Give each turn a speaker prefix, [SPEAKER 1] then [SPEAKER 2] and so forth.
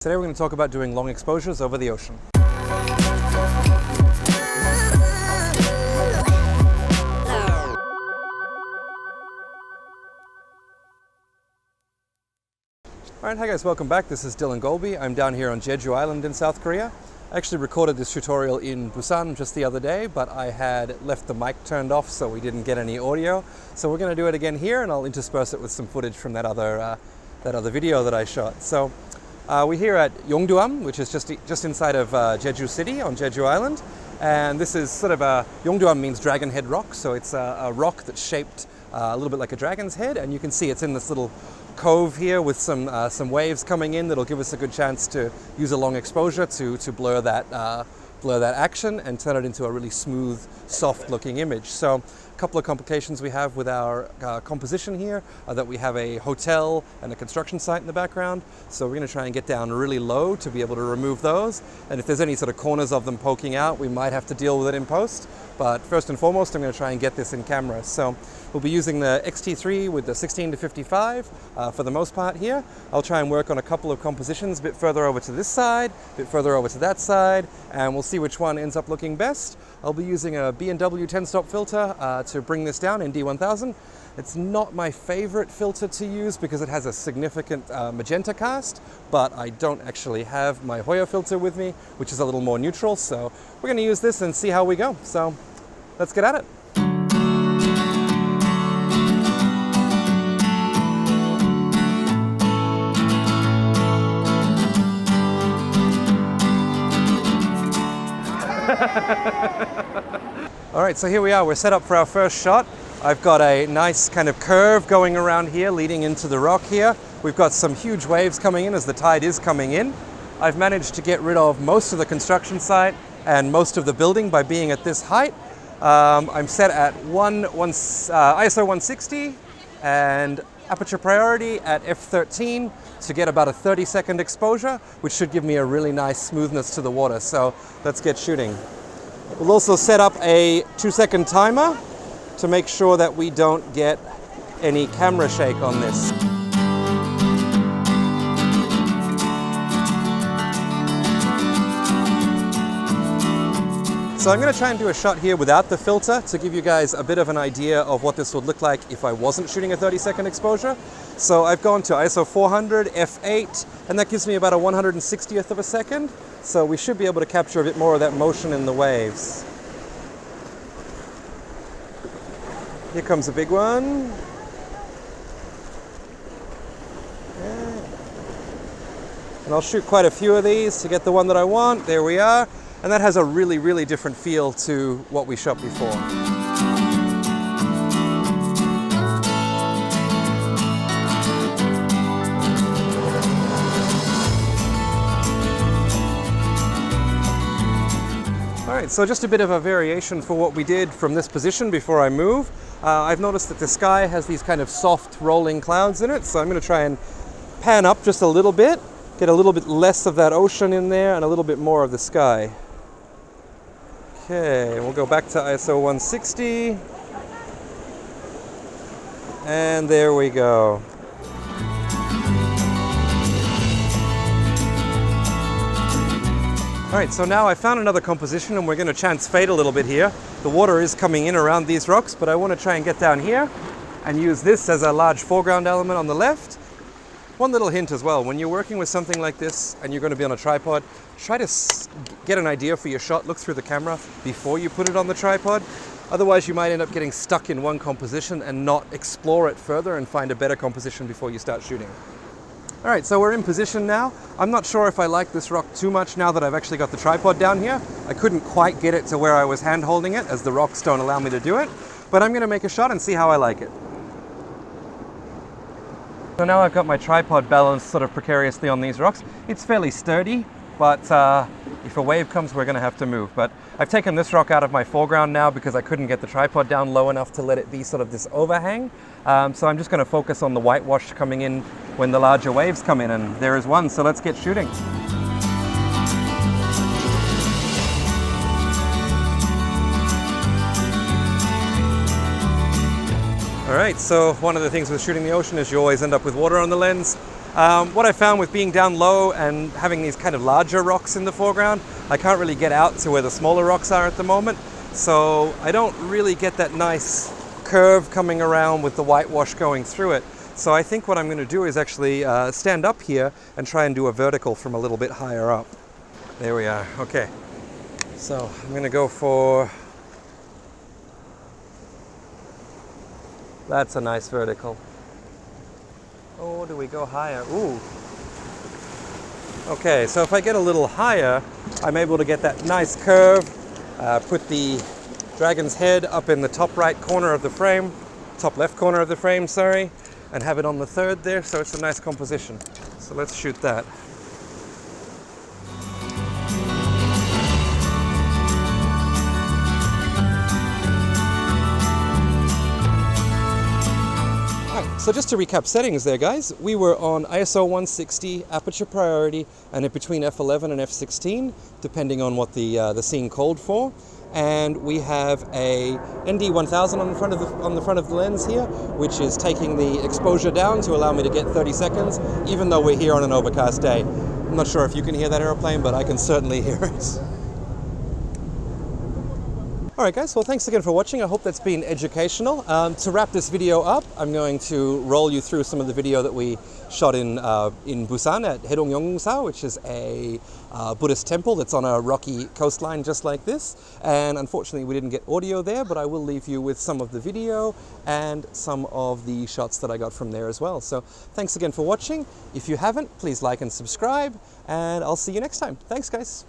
[SPEAKER 1] Today we're going to talk about doing long exposures over the ocean. Alright, hi guys, welcome back. This is Dylan Golby. I'm down here on Jeju Island in South Korea. I actually recorded this tutorial in Busan just the other day, but I had left the mic turned off so we didn't get any audio. So we're going to do it again here, and I'll intersperse it with some footage from that other video that I shot. So we're here at Yongduam, which is just inside of Jeju City on Jeju Island. And this is sort of Yongduam means dragon head rock, so it's a rock that's shaped a little bit like a dragon's head, and you can see it's in this little cove here with some waves coming in that'll give us a good chance to use a long exposure to blur that action and turn it into a really smooth, soft looking image. So a couple of complications we have with our composition here are that we have a hotel and a construction site in the background. So we're going to try and get down really low to be able to remove those. And if there's any sort of corners of them poking out, we might have to deal with it in post. But first and foremost, I'm going to try and get this in camera. So we'll be using the X-T3 with the 16 to 55 for the most part here. I'll try and work on a couple of compositions a bit further over to this side, a bit further over to that side, and we'll see which one ends up looking best. I'll be using a B&W 10-stop filter to bring this down in D1000. It's not my favorite filter to use because it has a significant magenta cast, but I don't actually have my Hoya filter with me, which is a little more neutral. So we're going to use this and see how we go. So let's get at it. All right, so here we are. We're set up for our first shot. I've got a nice kind of curve going around here leading into the rock here. We've got some huge waves coming in as the tide is coming in. I've managed to get rid of most of the construction site and most of the building by being at this height. I'm set at ISO 160 and aperture priority at f13 to get about a 30-second exposure, which should give me a really nice smoothness to the water. So let's get shooting. We'll also set up a 2-second timer to make sure that we don't get any camera shake on this. So I'm going to try and do a shot here without the filter to give you guys a bit of an idea of what this would look like if I wasn't shooting a 30-second exposure. So I've gone to ISO 400, f8, and that gives me about a 160th of a second. So we should be able to capture a bit more of that motion in the waves. Here comes a big one. Okay. And I'll shoot quite a few of these to get the one that I want. There we are. And that has a really, really different feel to what we shot before. All right, so just a bit of a variation for what we did from this position before I move. I've noticed that the sky has these kind of soft rolling clouds in it, so I'm going to try and pan up just a little bit, get a little bit less of that ocean in there and a little bit more of the sky. Okay, we'll go back to ISO 160. And there we go. All right, so now I found another composition and we're going to chance fade a little bit here. The water is coming in around these rocks, but I want to try and get down here and use this as a large foreground element on the left. One little hint as well, when you're working with something like this and you're going to be on a tripod, try to get an idea for your shot, look through the camera before you put it on the tripod. Otherwise you might end up getting stuck in one composition and not explore it further and find a better composition before you start shooting. All right, so we're in position now. I'm not sure if I like this rock too much now that I've actually got the tripod down here. I couldn't quite get it to where I was hand holding it as the rocks don't allow me to do it, but I'm going to make a shot and see how I like it. So now I've got my tripod balanced sort of precariously on these rocks. It's fairly sturdy, but if a wave comes, we're going to have to move. But I've taken this rock out of my foreground now because I couldn't get the tripod down low enough to let it be sort of this overhang. So I'm just going to focus on the whitewash coming in when the larger waves come in, and there is one, so let's get shooting. All right, so one of the things with shooting the ocean is you always end up with water on the lens. What I found with being down low and having these kind of larger rocks in the foreground, I can't really get out to where the smaller rocks are at the moment. So I don't really get that nice curve coming around with the whitewash going through it. So I think what I'm going to do is actually stand up here and try and do a vertical from a little bit higher up. There we are. Okay. So I'm going to go for... That's a nice vertical. Oh, do we go higher? Ooh. Okay, so if I get a little higher, I'm able to get that nice curve, put the dragon's head up in the top right corner of the frame, top left corner of the frame, sorry, and have it on the third there, so it's a nice composition. So let's shoot that. So just to recap settings there, guys, we were on ISO 160, aperture priority, and in between f11 and f16, depending on what the scene called for. And we have a ND1000 on the front of the lens here, which is taking the exposure down to allow me to get 30 seconds, even though we're here on an overcast day. I'm not sure if you can hear that aeroplane, but I can certainly hear it. Alright guys, well thanks again for watching. I hope that's been educational. To wrap this video up, I'm going to roll you through some of the video that we shot in Busan at Haedong-Yeongsa, which is a Buddhist temple that's on a rocky coastline just like this. And unfortunately we didn't get audio there, but I will leave you with some of the video and some of the shots that I got from there as well. So thanks again for watching. If you haven't, please like and subscribe, and I'll see you next time. Thanks guys.